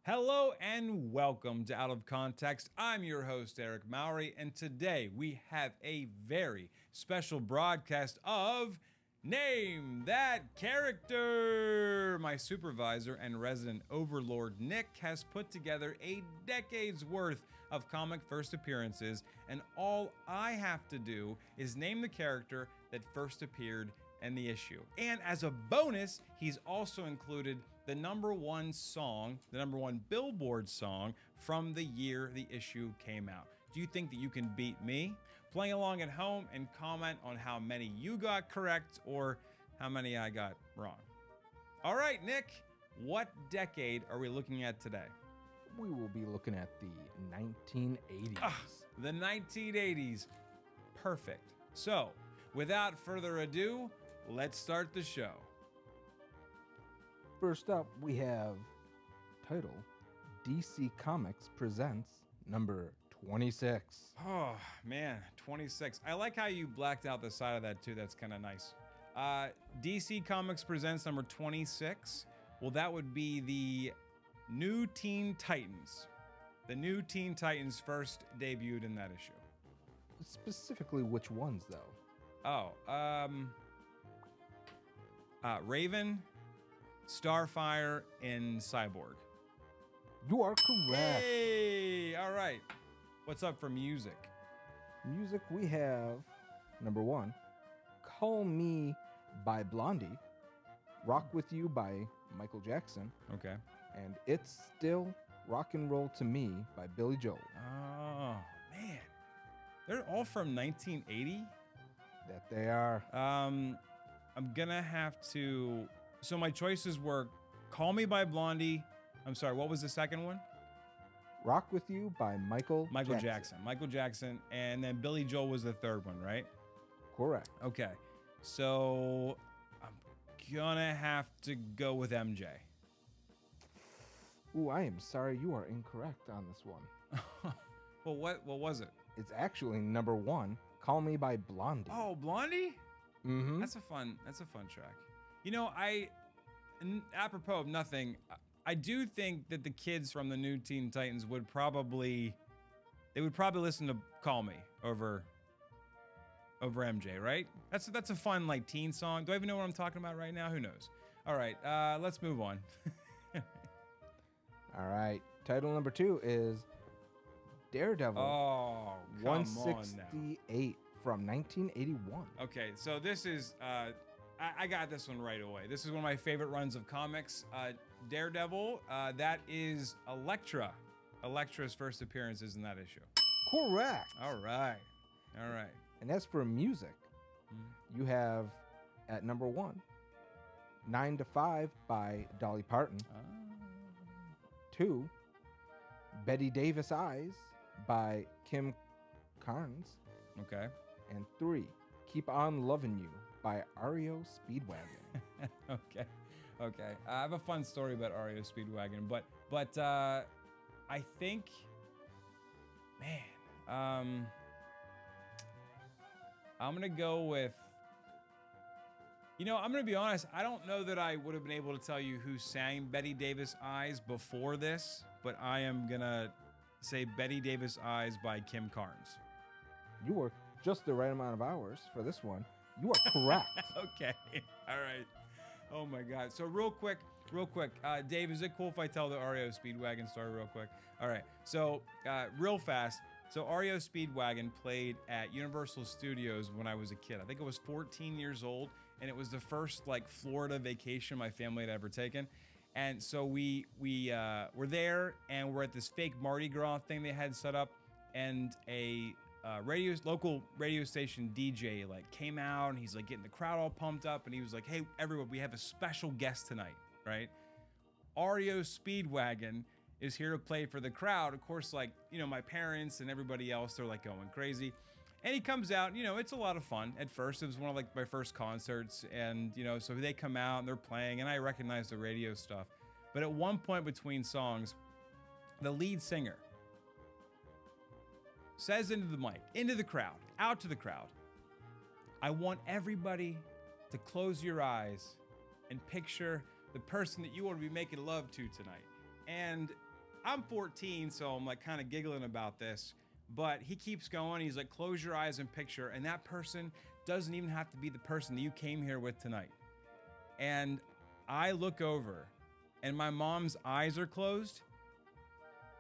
Hello and welcome to Out of Context. I'm your host, Eric Mowry, and today we have a very special broadcast of Name That Character. My supervisor and resident overlord, Nick, has put together a decade's worth of comic first appearances, and all I have to do is name the character that first appeared in the issue. And as a bonus, he's also included the number one song, the number one Billboard song from the year the issue came out. Do you think that you can beat me? Playing along at home and comment on how many you got correct or how many I got wrong. All right, Nick, what decade are we looking at today? We will be looking at the 1980s. The 1980s. Perfect. So, without further ado, let's start the show. First up, we have title DC Comics Presents number 26. Oh, man, 26. I like how you blacked out the side of that, too. That's kind of nice. DC Comics Presents number 26. Well, that would be the New Teen Titans. The New Teen Titans first debuted in that issue. Specifically, which ones, though? Raven, Starfire, and Cyborg. You are correct. Hey! All right. What's up for music? Music, we have number 1, Call Me by Blondie, Rock With You by Michael Jackson, Okay. and It's Still Rock and Roll to Me by Billy Joel. Oh, man. They're all from 1980? That they are. I'm gonna have to... So my choices were Call Me by Blondie. I'm sorry, what was the second one? Rock With You by Michael Jackson. Michael Jackson. And then Billy Joel was the third one, right? Correct. Okay. So I'm gonna have to go with MJ. Ooh, I am sorry, you are incorrect on this one. Well, what was it? It's actually number 1, Call Me by Blondie. Oh, Blondie? Mm-hmm. That's a fun track. You know, apropos of nothing, I do think that the kids from the New Teen Titans would probably listen to Call Me over MJ, right? That's a fun like teen song. Do I even know what I'm talking about right now? Who knows? All right, let's move on. All right. Title number 2 is Daredevil. Oh, come 168 from 1981. Okay, so this is I got this one right away. This is one of my favorite runs of comics. Daredevil. That is Elektra. Elektra's first appearances in that issue. Correct. All right. And as for music, you have at number 1, 9 to 5 by Dolly Parton. 2, Betty Davis Eyes by Kim Carnes. Okay. And 3, Keep On Lovin' You by REO Speedwagon. Okay. I have a fun story about REO Speedwagon, but I think, man, I'm gonna go with. You know, I'm gonna be honest. I don't know that I would have been able to tell you who sang Betty Davis Eyes before this, but I am gonna say Betty Davis Eyes by Kim Carnes. You worked just the right amount of hours for this one. You are correct. Okay. All right. Oh my God. So real quick, Dave, is it cool if I tell the REO Speedwagon story real quick? All right. So real fast. So REO Speedwagon played at Universal Studios when I was a kid. I think I was 14 years old, and it was the first like Florida vacation my family had ever taken. And so we were there, and we're at this fake Mardi Gras thing they had set up, and a local radio station DJ like came out, and he's like getting the crowd all pumped up, and he was like, "Hey, everyone, we have a special guest tonight, right? REO Speedwagon is here to play for the crowd." Of course, like, you know, my parents and everybody else, they're like going crazy. And he comes out, you know, it's a lot of fun. At first, it was one of like my first concerts, and you know, so they come out and they're playing, and I recognize the radio stuff. But at one point between songs, the lead singer says into the mic, into the crowd, out to the crowd, "I want everybody to close your eyes and picture the person that you want to be making love to tonight." And I'm 14, so I'm like kind of giggling about this. But he keeps going. He's like, close your eyes and picture. And that person doesn't even have to be the person that you came here with tonight. And I look over and my mom's eyes are closed.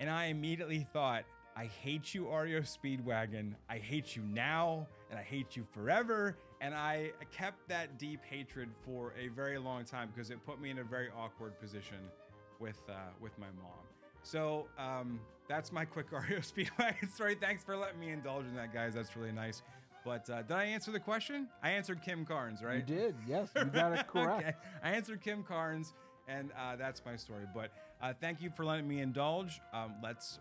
And I immediately thought, I hate you, REO Speedwagon. I hate you now, and I hate you forever. And I kept that deep hatred for a very long time because it put me in a very awkward position with my mom. So that's my quick REO Speedwagon story. Thanks for letting me indulge in that, guys. That's really nice. But did I answer the question? I answered Kim Carnes, right? You did, yes. You got it correct. Okay. I answered Kim Carnes, and that's my story. But thank you for letting me indulge. Let's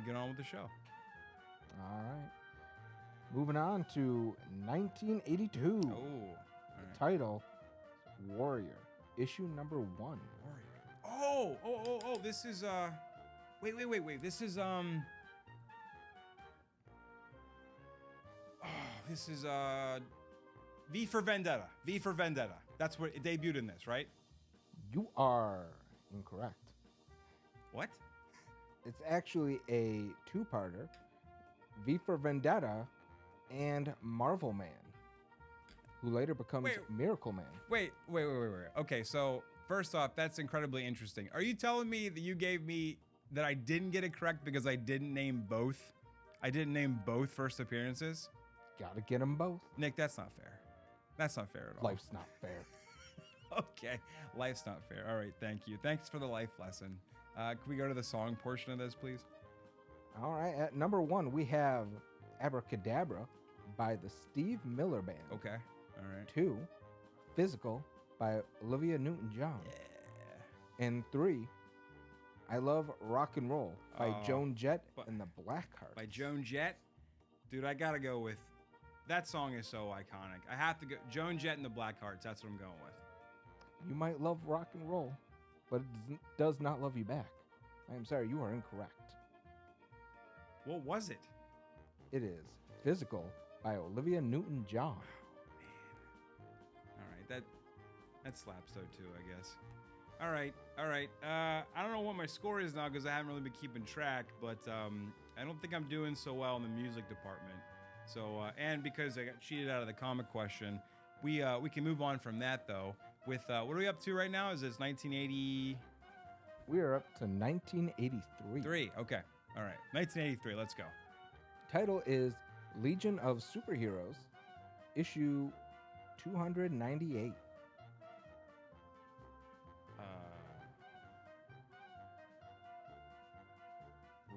get on with the show. All right. Moving on to 1982. Oh, all The right. title, Warrior. Issue number 1. Warrior. Oh, this is wait. This is this is V for Vendetta. V for Vendetta. That's what it debuted in this, right? You are incorrect. What? It's actually a two-parter, V for Vendetta and Marvel Man, who later becomes Wait. Miracle Man. Wait. Okay, so first off, that's incredibly interesting. Are you telling me that you gave me that I didn't get it correct because I didn't name both? I didn't name both first appearances? Gotta get them both. Nick, that's not fair. That's not fair at all. Life's not fair. Okay, life's not fair. All right, thank you. Thanks for the life lesson. Can we go to the song portion of this, please? All right, at number 1, we have Abracadabra by the Steve Miller Band. Okay, all right. 2, Physical by Olivia Newton-John. Yeah. And 3, I Love Rock and Roll by Oh, Joan Jett but- and the Blackhearts. By Joan Jett. Dude, I gotta go with, that song is so iconic. I have to go, Joan Jett and the Blackhearts, that's what I'm going with. You might love rock and roll, but it does not love you back. I am sorry, you are incorrect. What was it? It is Physical by Olivia Newton-John. All right, that slaps though too, I guess. All right. I don't know what my score is now because I haven't really been keeping track, but I don't think I'm doing so well in the music department. So and because I got cheated out of the comic question, we can move on from that though. With what are we up to right now? Is this 1983? We are up to 1983. Okay. All right. 1983. Let's go. Title is Legion of Superheroes, issue 298.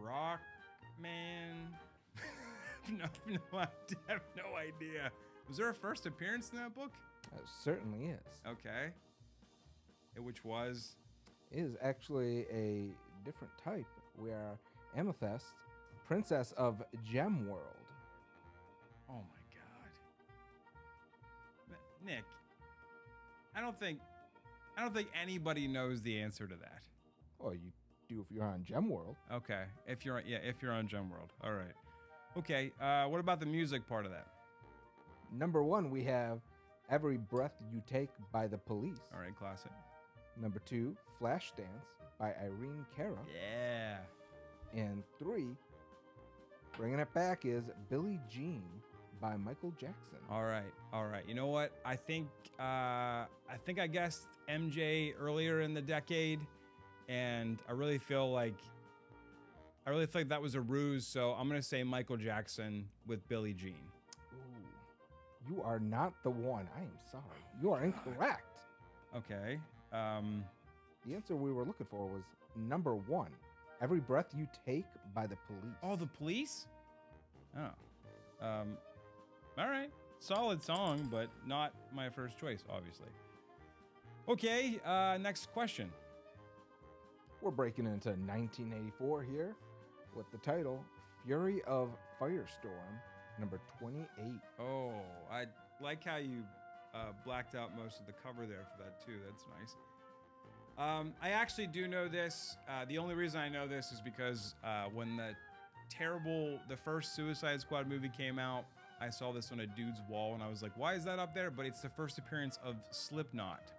Rockman. no, I have no idea. Was there a first appearance in that book? It certainly is. Okay. Which was? It is actually a different type. We are Amethyst, Princess of Gem World. Oh my God. Nick, I don't think anybody knows the answer to that. Well, you do if you're on Gem World. Okay. If you're on Gem World. All right. Okay. What about the music part of that? Number 1, we have Every Breath You Take by The Police. All right. Classic. Number 2, Flashdance by Irene Cara. Yeah. And 3, bringing it back, is Billie Jean by Michael Jackson. All right. You know what? I think I guessed MJ earlier in the decade, and I really feel like that was a ruse. So I'm gonna say Michael Jackson with Billie Jean. Ooh, you are not the one. I am sorry. You are incorrect. Okay. The answer we were looking for was number 1, Every Breath You Take by The Police. Oh, the Police? Oh. All right. Solid song, but not my first choice, obviously. Okay, next question. We're breaking into 1984 here with the title Fury of Firestorm, number 28. Oh, I like how you blacked out most of the cover there for that, too. That's nice. I actually do know this. The only reason I know this is because when the first Suicide Squad movie came out, I saw this on a dude's wall, and I was like, why is that up there? But it's the first appearance of Slipknot.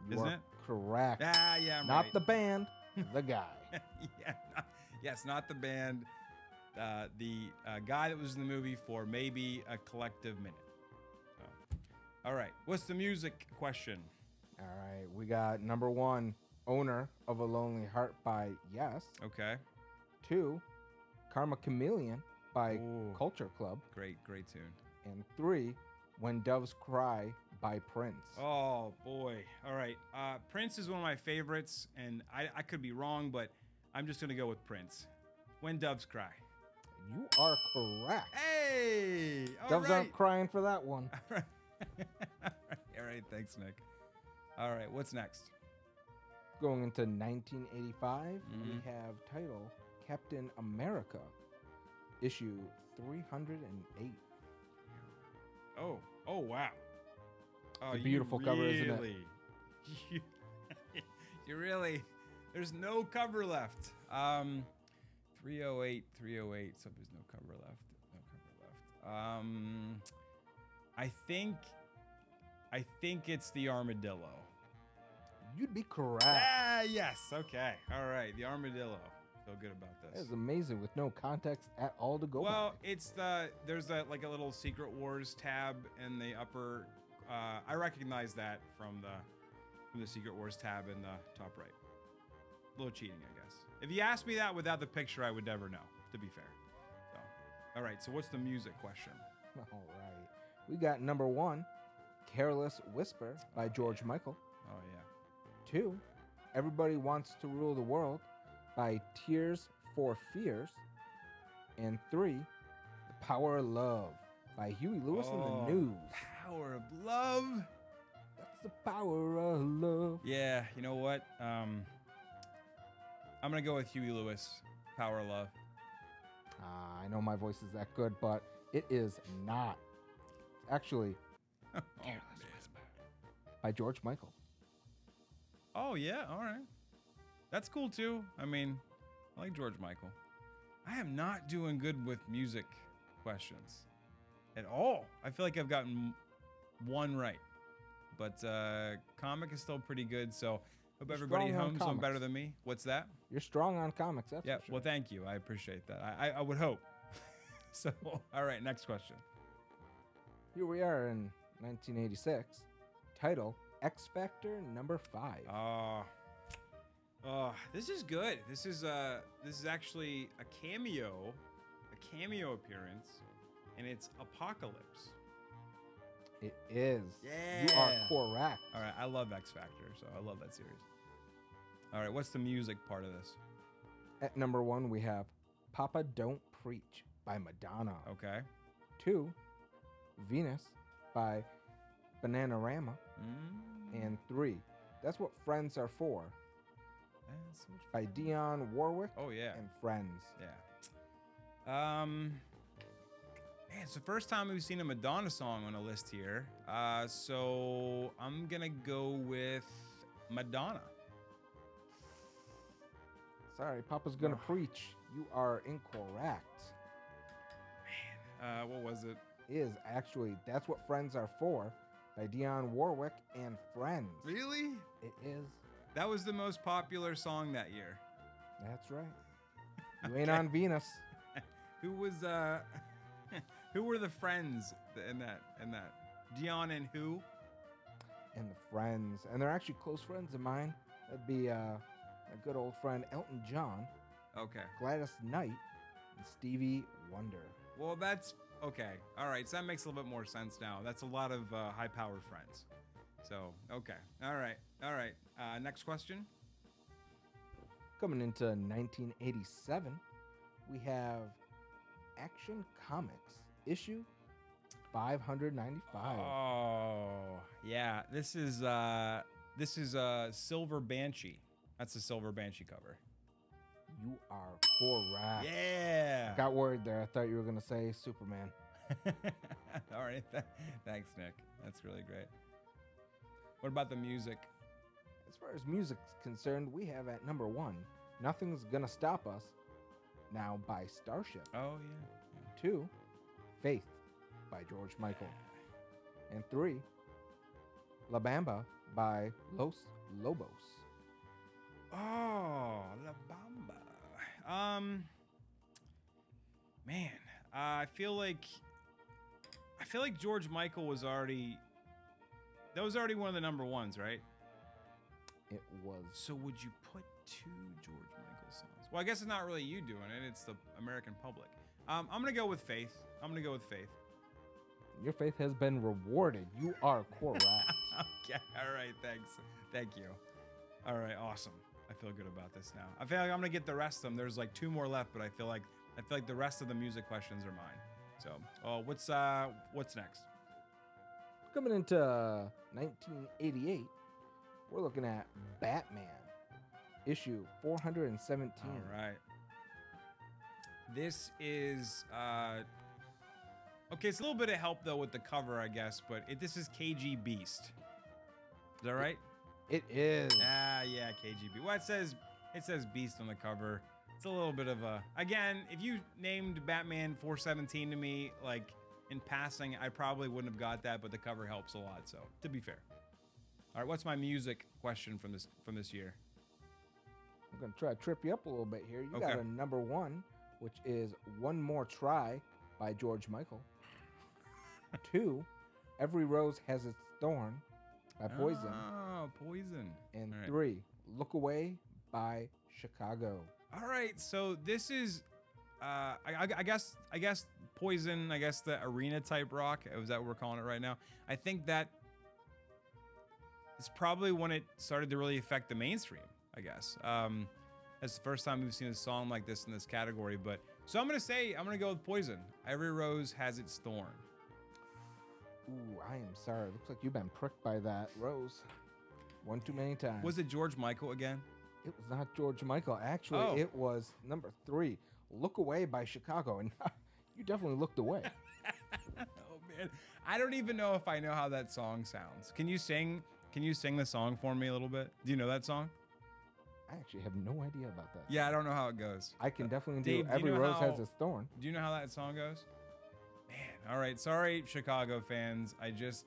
You Isn't are it? correct. Yeah, I'm Not right. the band, the guy. Yeah, yes, not the band. The guy that was in the movie for maybe a collective minute. So, all right, what's the music question? All right, we got number 1, Owner of a Lonely Heart by Yes. Okay. 2, Karma Chameleon by Ooh. Culture Club. Great tune. And 3, When Doves Cry by Prince. Oh boy! All right, Prince is one of my favorites, and I could be wrong, but I'm just gonna go with Prince. When Doves Cry. You are correct. Hey! Doves aren't crying for that one. All right, thanks, Nick. All right, what's next? Going into 1985, we have title Captain America, issue 308. Oh wow. Oh, It's a beautiful cover, isn't it? You really, there's no cover left. 308, so there's no cover left. I think it's the armadillo. You'd be correct. Yes, okay. All right, the armadillo. Feel good about this. That is amazing with no context at all to go Well, by. it's there's like a little Secret Wars tab in the upper. I recognize that from the Secret Wars tab in the top right. A little cheating, I guess. If you asked me that without the picture, I would never know. To be fair. So, all right. So, what's the music question? All right. We got number 1, Careless Whisper by George Michael. Oh yeah. 2, Everybody Wants to Rule the World by Tears for Fears. And 3, The Power of Love by Huey Lewis and the News. Power of Love. That's the power of love. Yeah, you know what? I'm gonna go with Huey Lewis. Power of Love. I know my voice is that good, but it is not. It's actually Careless Whisper by George Michael. Oh yeah, all right. That's cool too. I mean, I like George Michael. I am not doing good with music questions at all. I feel like I've gotten one right, but comic is still pretty good. So hope You're everybody at strong on home's doing better comics. than me. What's that? You're strong on comics, that's Yeah. for sure. Well, thank you. I appreciate that. I would hope. So all right, next question. Here we are in 1986. Title X Factor number 5. This is good. This is actually a cameo appearance, and it's Apocalypse. It is. Yeah. You are correct. All right, I love X Factor, so I love that series. All right, what's the music part of this? At number 1, we have Papa Don't Preach by Madonna. Okay. 2, Venus by Bananarama. And 3, That's What Friends Are For by Dionne Warwick Oh yeah. and Friends. Yeah. Man, it's the first time we've seen a Madonna song on a list here. So I'm gonna go with Madonna. Sorry, Papa's Gonna Preach. You are incorrect. What was it? It is actually That's What Friends Are For by Dionne Warwick and Friends. Really? It is. That was the most popular song that year. That's right. You ain't on Venus. Who was who were the friends in that Dion and who? And the Friends. And they're actually close friends of mine. That'd be a good old friend Elton John, Okay. Gladys Knight, and Stevie Wonder. Well, that's okay. All right, so that makes a little bit more sense now. That's a lot of high-powered friends. So, okay. All right. Next question. Coming into 1987, we have Action Comics, issue 595. Oh, yeah. This is Silver Banshee. That's the Silver Banshee cover. You are correct. Yeah. Got worried there. I thought you were going to say Superman. All right. Thanks, Nick. That's really great. What about the music? As far as music's concerned, we have at number 1, Nothing's Gonna Stop Us, now by Starship. Oh, yeah. 2, Faith by George Michael. And 3, La Bamba by Los Lobos. Oh, La Bamba. Man, I feel like George Michael was already. That was already one of the number ones, right? It was. So would you put two George Michael songs? Well, I guess it's not really you doing it; it's the American public. I'm gonna go with Faith. Your faith has been rewarded. You are correct. Okay, all right, thanks. Thank you. All right, awesome. I feel good about this now. I feel like I'm gonna get the rest of them. There's like 2 more left, but I feel like the rest of the music questions are mine. So, what's next? Coming into 1988, we're looking at Batman, issue 417. All right. This is okay. It's a little bit of help though with the cover, I guess, but this is KG Beast. Is that right? It is. Yeah, KGB. Well, it says Beast on the cover. It's a little bit of a. Again, if you named Batman 417 to me, like in passing, I probably wouldn't have got that, but the cover helps a lot. So, to be fair. All right, what's my music question from this year? I'm gonna try to trip you up a little bit here. You Okay. got a number 1, which is "One More Try" by George Michael. 2, "Every Rose Has Its Thorn" by Poison. Oh, Poison. And All right. 3, "Look Away" by Chicago. All right, so this is, I guess Poison. I guess the arena type rock. Is that what we're calling it right now? I think that it's probably when it started to really affect the mainstream. I guess that's the first time we've seen a song like this in this category. But so I'm gonna go with Poison. Every rose has its thorn. Ooh, I am sorry. Looks like you've been pricked by that rose one too many times. Was it George Michael again? It was not George Michael. Actually, Oh. It was number 3, "Look Away" by Chicago. And you definitely looked away. Oh man, I don't even know if I know how that song sounds. Can you sing the song for me a little bit? Do you know that song? I actually have no idea about that. Yeah, I don't know how it goes. I can definitely Dave, do do you "Every know Rose how- Has Its Thorn." Do you know how that song goes? Man, all right. Sorry, Chicago fans. I just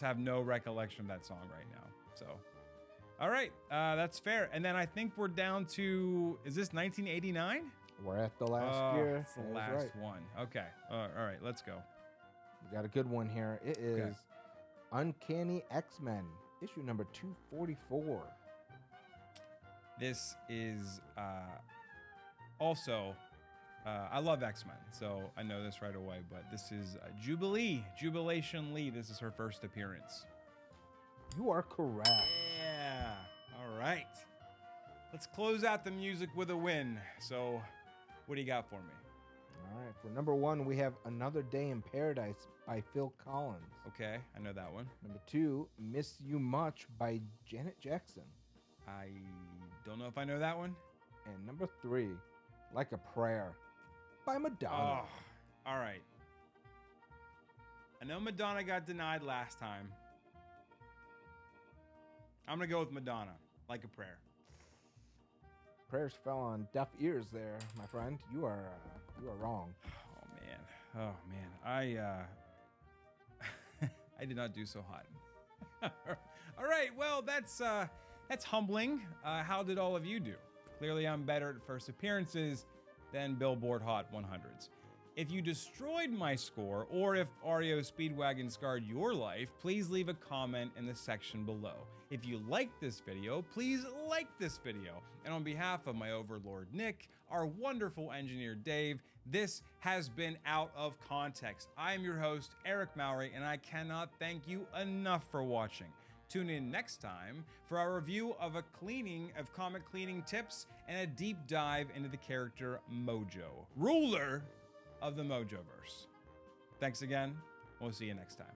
have no recollection of that song right now. So, all right, that's fair. And then I think we're down to, is this 1989? We're at the last year. It's the That is last right. one. Okay. All right, let's go. We got a good one here. It is Uncanny X-Men, issue number 244. This is also, I love X-Men, so I know this right away, but this is Jubilation Lee. This is her first appearance. You are correct. Yeah. All right. Let's close out the music with a win. So, what do you got for me? All right. For number 1, we have "Another Day in Paradise" by Phil Collins. Okay, I know that one. Number 2, "Miss You Much" by Janet Jackson. I don't know if I know that one. And number 3, "Like a Prayer" by Madonna. Oh, all right. I know Madonna got denied last time. I'm going to go with Madonna, Like a Prayer. Prayers fell on deaf ears there, my friend. You are wrong. Oh man, I I did not do so hot. All right, well that's humbling. How did all of you do? Clearly, I'm better at first appearances than Billboard Hot 100s. If you destroyed my score, or if REO Speedwagon scarred your life, please leave a comment in the section below. If you liked this video, please like this video. And on behalf of my overlord Nick, our wonderful engineer Dave, this has been Out of Context. I am your host, Eric Mowry, and I cannot thank you enough for watching. Tune in next time for our review of comic cleaning tips and a deep dive into the character Mojo, ruler of the Mojoverse. Thanks again. We'll see you next time.